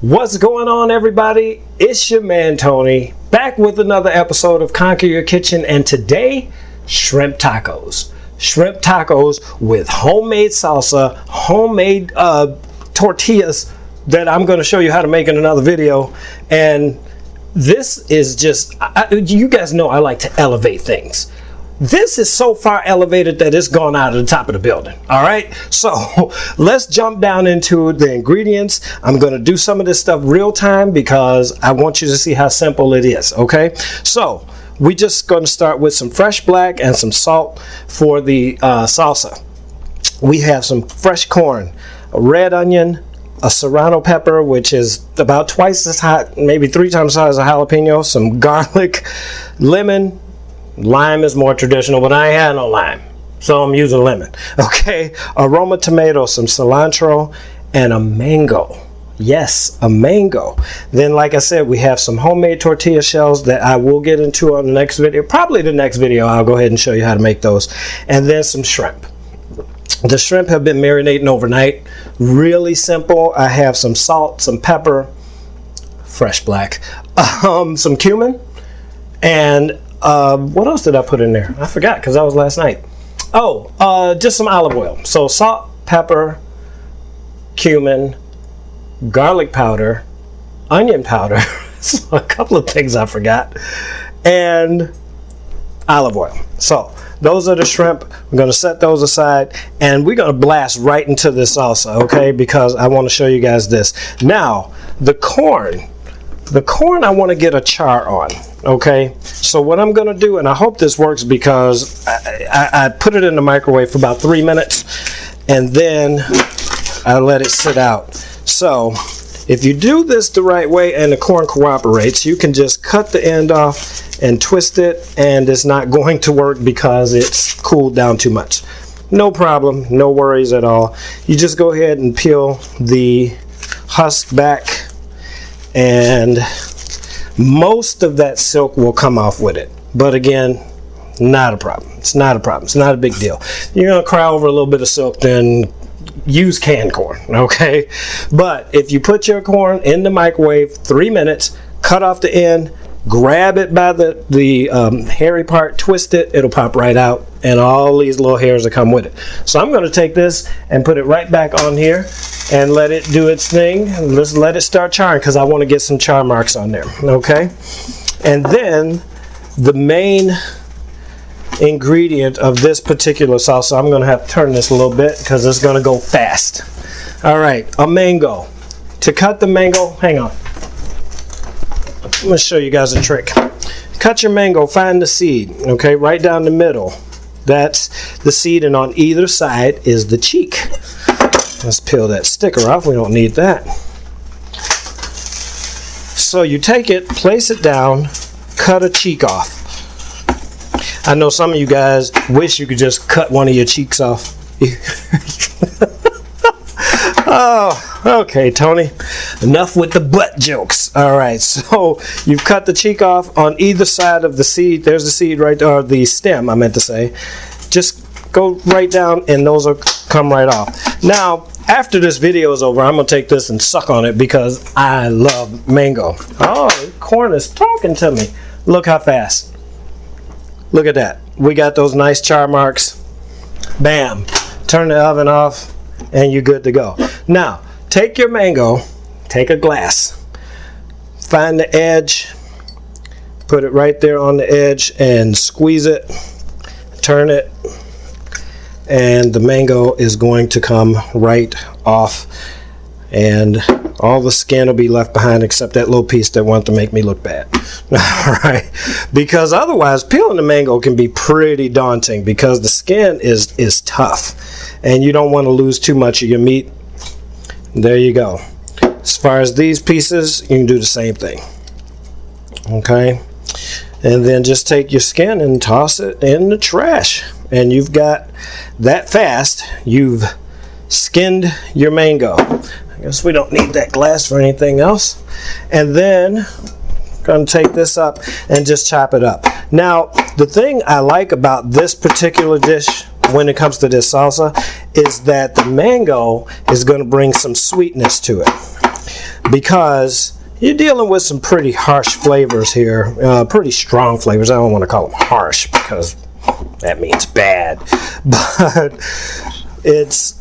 What's going on, everybody? It's your man Tony, back with another episode of Conquer Your Kitchen, and today, shrimp tacos. Shrimp tacos with homemade salsa, homemade tortillas that I'm going to show you how to make in another video. And this is just, you guys know I like to elevate things. This is so far elevated that it's gone out of the top of the building. All right, so let's jump down into the ingredients. I'm going to do some of this stuff real time because I want you to see how simple it is. Okay, so we're just going to start with some fresh black and some salt for the salsa. We have some fresh corn, a red onion, a serrano pepper, which is about twice as hot, maybe 3 times the size of jalapeno, some garlic, lemon. Lime is more traditional, but I ain't had no lime, so I'm using lemon. Okay, aroma tomato, some cilantro, and a mango. Yes, a mango. Then, like I said, we have some homemade tortilla shells that I will get into on the next video. Probably the next video, I'll go ahead and show you how to make those. And then some shrimp. The shrimp have been marinating overnight. Really simple. I have some salt, some pepper, fresh black, some cumin, and what else did I put in there? I forgot because that was last night. Oh, just some olive oil. So salt, pepper, cumin, garlic powder, onion powder. So a couple of things I forgot, and olive oil. So those are the shrimp. We're going to set those aside, and we're going to blast right into this salsa, okay? Because I want to show you guys this. Now, the corn I want to get a char on, okay? So what I'm going to do, and I hope this works because I put it in the microwave for about 3 minutes, and then I let it sit out. So if you do this the right way and the corn cooperates, you can just cut the end off and twist it, and it's not going to work because it's cooled down too much. No problem, no worries at all. You just go ahead and peel the husk back, and most of that silk will come off with it. But again, not a problem. It's not a problem. It's not a big deal. You're gonna cry over a little bit of silk, then use canned corn, okay? But if you put your corn in the microwave 3 minutes, cut off the end, grab it by the hairy part, twist it, it'll pop right out, and all these little hairs that come with it. So I'm going to take this and put it right back on here and let it do its thing. Let's let it start charring because I want to get some char marks on there, okay? And then the main ingredient of this particular salsa, I'm going to have to turn this a little bit because it's going to go fast. All right, a mango. To cut the mango, hang on. I'm going to show you guys a trick. Cut your mango, find the seed, okay, right down the middle. That's the seed, and on either side is the cheek. Let's peel that sticker off. We don't need that. So you take it, place it down, cut a cheek off. I know some of you guys wish you could just cut one of your cheeks off. Oh, okay, Tony. Enough with the butt jokes. All right, so you've cut the cheek off on either side of the seed. There's the seed right there, or the stem, I meant to say. Just go right down, and those will come right off. Now, after this video is over, I'm going to take this and suck on it because I love mango. Oh, corn is talking to me. Look how fast. Look at that. We got those nice char marks. Bam. Turn the oven off, and you're good to go. Now, take your mango, take a glass, find the edge, put it right there on the edge, and squeeze it, turn it, and the mango is going to come right off, and all the skin will be left behind except that little piece that wants to make me look bad. All right, because otherwise peeling the mango can be pretty daunting because the skin is tough, and you don't want to lose too much of your meat. There you go. As far as these pieces, you can do the same thing, okay? And then just take your skin and toss it in the trash, and you've got that fast. You've skinned your mango. I guess we don't need that glass for anything else. And then I'm going to take this up and just chop it up. Now, the thing I like about this particular dish when it comes to this salsa is that the mango is going to bring some sweetness to it. because you're dealing with some pretty harsh flavors here, pretty strong flavors. I don't want to call them harsh because that means bad, but it's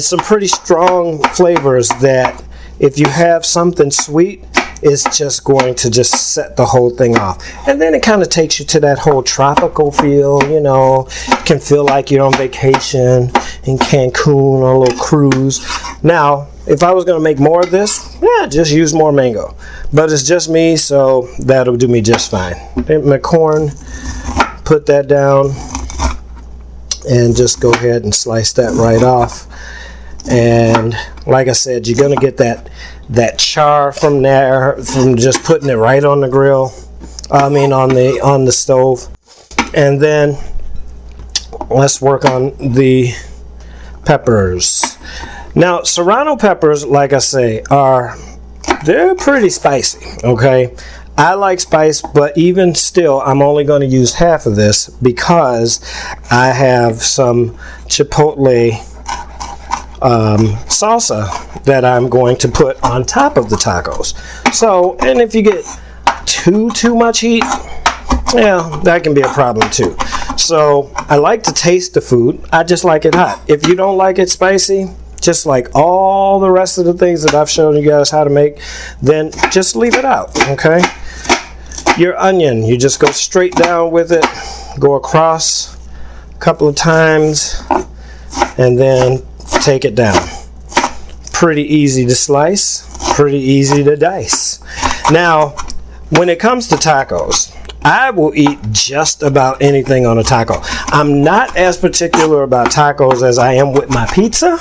some pretty strong flavors that if you have something sweet, it's just going to just set the whole thing off. And then it kind of takes you to that whole tropical feel, you know. It can feel like you're on vacation in Cancun on a little cruise. Now, if I was going to make more of this, yeah, just use more mango. But it's just me, so that'll do me just fine. My corn, put that down, and just go ahead and slice that right off. And like I said, you're going to get that char from there, from just putting it right on the grill, on the stove. And then let's work on the peppers. Now, Serrano peppers, like I say, they're pretty spicy, okay? I like spice, but even still, I'm only going to use half of this because I have some chipotle salsa that I'm going to put on top of the tacos. So, and if you get too much heat, yeah, that can be a problem too. So I like to taste the food. I just like it hot. If you don't like it spicy, just like all the rest of the things that I've shown you guys how to make, then just leave it out, okay? Your onion, you just go straight down with it, go across a couple of times, and then take it down. Pretty easy to slice, pretty easy to dice. Now, when it comes to tacos, I will eat just about anything on a taco. I'm not as particular about tacos as I am with my pizza.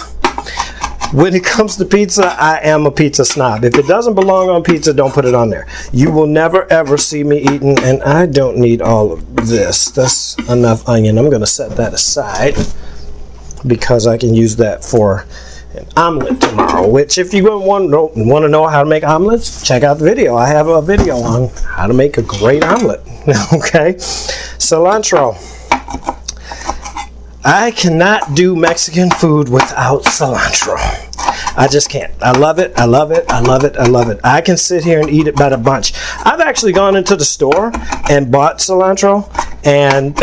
When it comes to pizza, I am a pizza snob. If it doesn't belong on pizza, don't put it on there. You will never ever see me eating, and I don't need all of this. That's enough onion. I'm going to set that aside because I can use that for an omelet tomorrow, which if you want to know how to make omelets, check out the video. I have a video on how to make a great omelet. Okay, cilantro. I cannot do Mexican food without cilantro. I just can't. I love it. I love it. I love it. I love it. I can sit here and eat it by the bunch. I've actually gone into the store and bought cilantro, and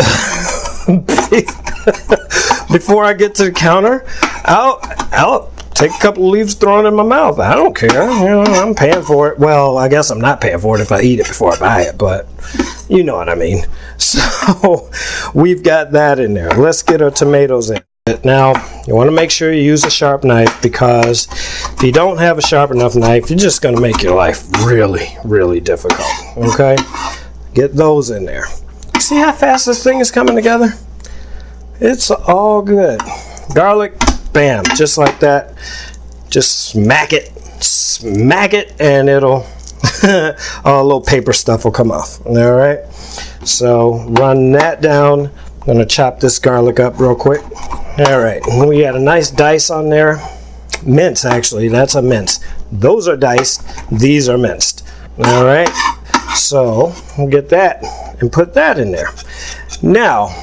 before I get to the counter, I'll take a couple of leaves, throw it in my mouth. I don't care. You know, I'm paying for it. Well, I guess I'm not paying for it if I eat it before I buy it, but you know what I mean. So we've got that in there. Let's get our tomatoes in. Now, you want to make sure you use a sharp knife, because if you don't have a sharp enough knife, you're just going to make your life really, really difficult. Okay? Get those in there. See how fast this thing is coming together? It's all good. Garlic, bam, just like that. Just smack it, and it'll all the little paper stuff will come off. All right, so run that down. I'm gonna chop this garlic up real quick. All right, we got a nice dice on there. Mince, actually, that's a mince. Those are diced, these are minced. All right, so we'll get that and put that in there. Now,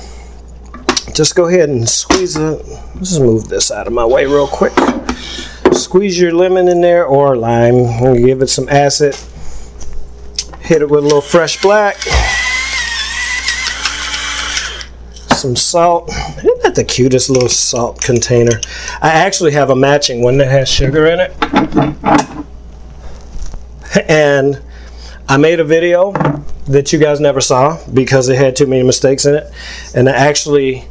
just go ahead and squeeze it. Let's move this out of my way real quick. Squeeze your lemon in there, or lime. Give it some acid. Hit it with a little fresh black. Some salt. Isn't that the cutest little salt container? I actually have a matching one that has sugar in it. And I made a video that you guys never saw because it had too many mistakes in it. And I actually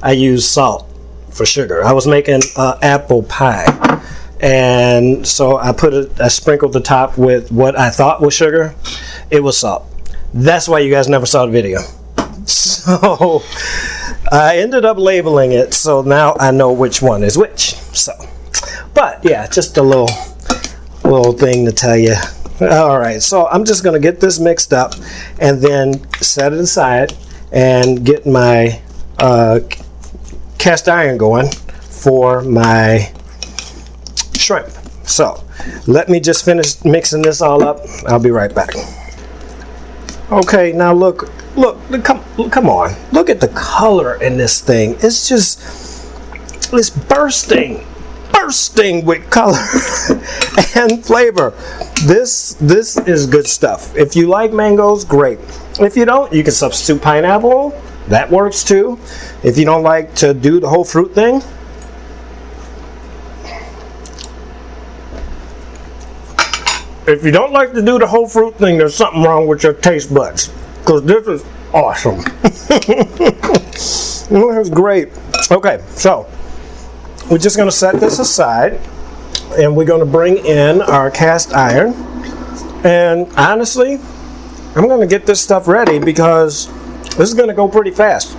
I used salt for sugar. I was making apple pie, and so I sprinkled the top with what I thought was sugar. It was salt. That's why you guys never saw the video. So I ended up labeling it, so now I know which one is which. So, but yeah, just a little thing to tell you. All right, so I'm just gonna get this mixed up and then set it aside and get my cast iron going for my shrimp. So let me just finish mixing this all up. I'll be right back. Okay, now look, come on. Look at the color in this thing. It's bursting bursting with color and flavor. This is good stuff. If you like mangoes, great. If you don't, you can substitute pineapple. That works too. If you don't like to do the whole fruit thing, there's something wrong with your taste buds, because this is awesome. This is great. Okay, so we're just going to set this aside, and we're going to bring in our cast iron. And honestly, I'm going to get this stuff ready because this is going to go pretty fast.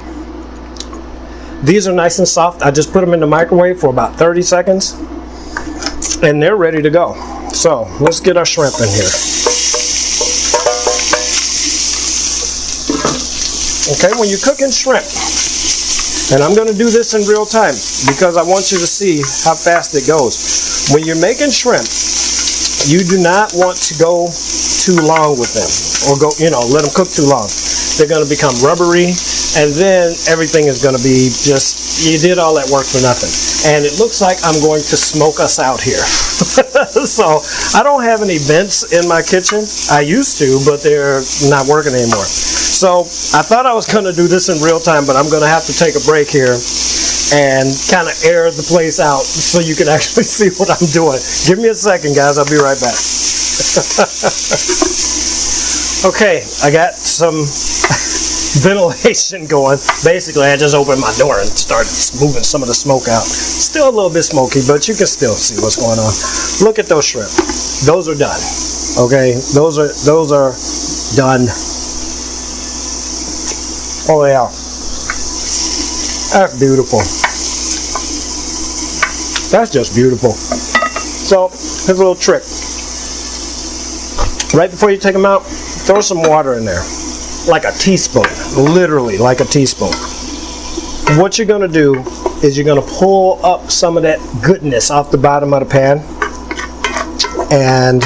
These are nice and soft. I just put them in the microwave for about 30 seconds, and they're ready to go. So let's get our shrimp in here. Okay, when you're cooking shrimp, and I'm going to do this in real time because I want you to see how fast it goes. When you're making shrimp, you do not want to go too long with them, or let them cook too long. They're going to become rubbery, and then everything is going to be just, you did all that work for nothing. And it looks like I'm going to smoke us out here. So I don't have any vents in my kitchen. I used to, but they're not working anymore. So I thought I was going to do this in real time, but I'm going to have to take a break here and kind of air the place out so you can actually see what I'm doing. Give me a second, guys. I'll be right back. Okay, I got some ventilation going. Basically, I just opened my door and started moving some of the smoke out. Still a little bit smoky, but you can still see what's going on. Look at those shrimp. Those are done. Okay, those are done. Oh yeah, that's beautiful. That's just beautiful. So here's a little trick. Right before you take them out, throw some water in there, like a teaspoon, literally like a teaspoon. What you're gonna do is you're gonna pull up some of that goodness off the bottom of the pan and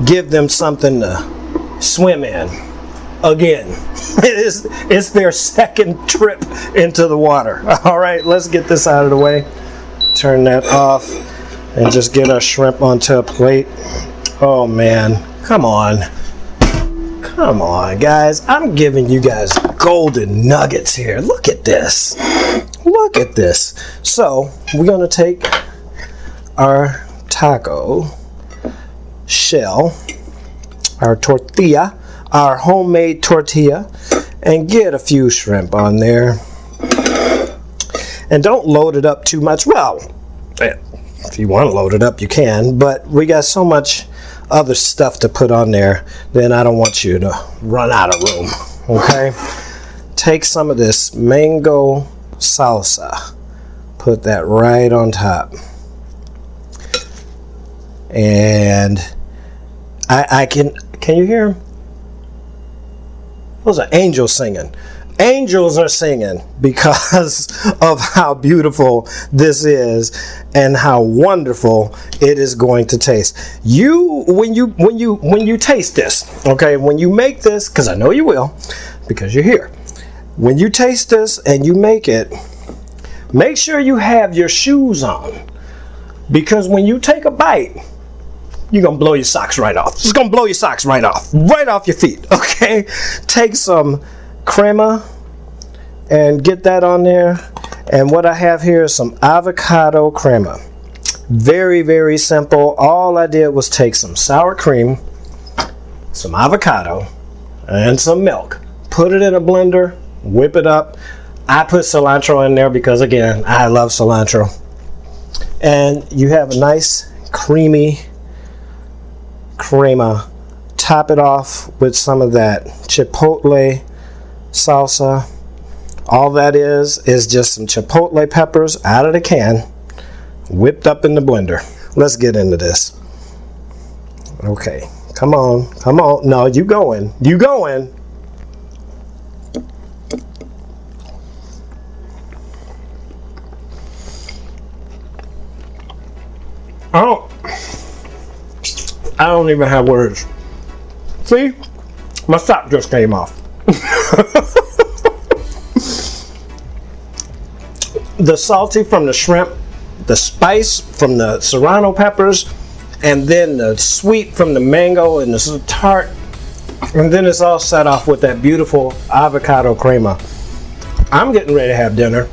give them something to swim in. Again, it's their second trip into the water. All right, let's get this out of the way. Turn that off and just get our shrimp onto a plate. Oh man, come on. Come on, guys. I'm giving you guys golden nuggets here. Look at this. Look at this. So, we're going to take our taco shell, our tortilla, our homemade tortilla, and get a few shrimp on there. And don't load it up too much. Well, if you want to load it up, you can, but we got so much other stuff to put on there, then I don't want you to run out of room. Okay, take some of this mango salsa, put that right on top, and I can you hear them? Those are angels singing. Angels are singing because of how beautiful this is and how wonderful it is going to taste. When you taste this, okay, when you make this, because I know you will, because you're here. When you taste this and you make it, make sure you have your shoes on, because when you take a bite, you're gonna blow your socks right off. It's gonna blow your socks right off your feet. Okay, take some CREMA and get that on there. And what I have here is some avocado crema. Very, very simple. All I did was take some sour cream, some avocado, and some milk. Put it in a blender, whip it up. I put cilantro in there because, again, I love cilantro. And you have a nice creamy crema. Top it off with some of that chipotle salsa. All that is just some chipotle peppers out of the can, whipped up in the blender. Let's get into this. Okay, come on, come on. No, you going. I don't even have words. See? My sock just came off. The salty from the shrimp the spice from the Serrano peppers, and then the sweet from the mango and the tart, and then it's all set off with that beautiful avocado crema. I'm getting ready to have dinner.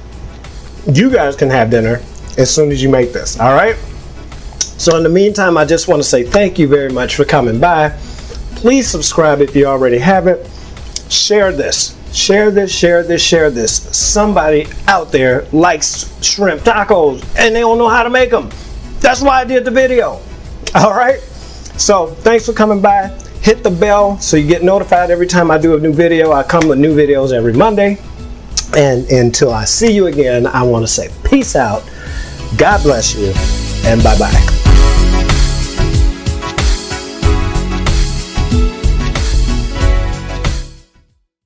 You guys can have dinner as soon as you make this, all right? So in the meantime, I just want to say thank you very much for coming by. Please subscribe if you already haven't. Share this. Share this, share this, share this. Somebody out there likes shrimp tacos and they don't know how to make them. That's why I did the video. All right? So thanks for coming by. Hit the bell so you get notified every time I do a new video. I come with new videos every Monday. And until I see you again, I want to say peace out. God bless you and bye-bye.